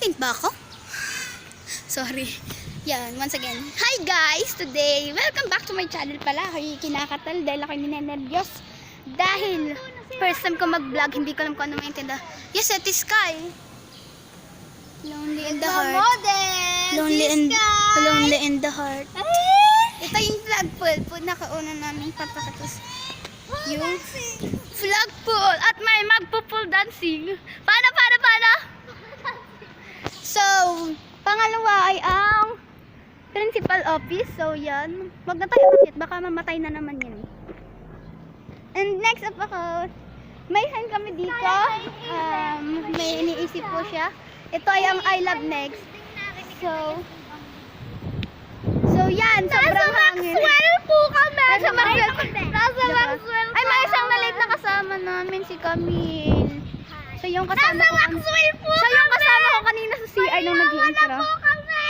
Nag-content ba ako? Sorry. Yan, once again. Hi guys! Today, welcome back to my channel pala. Ako'y kinakatal dahil ako'y ninenervyos. Dahil, first time ko mag-vlog, hindi ko alam kung ano maintinda. Yes, it is Sky. Lonely in the heart. Lonely in the heart. Ito yung vlog pool. Nakauna namin papakatos. Yung vlog pool. At may magpo-pool dancing. Paano? So, pangalawa ay ang principal office. So, yan. Wag na tayo makit. Baka mamatay na naman yan. And next up ako, may hand kami dito. May iniisip po siya. Ito ay ang I Love Next. So yan. Sobrang hangin. Maxwell po kami. Nasa Maxwell. Nasa Maxwell. Ay, may isang nalit na kasama namin, si Camille. Siya yung kasama ko. Maxwell po Siya yung kasama ko kanina sa CR nung nag-i-intro. po kami.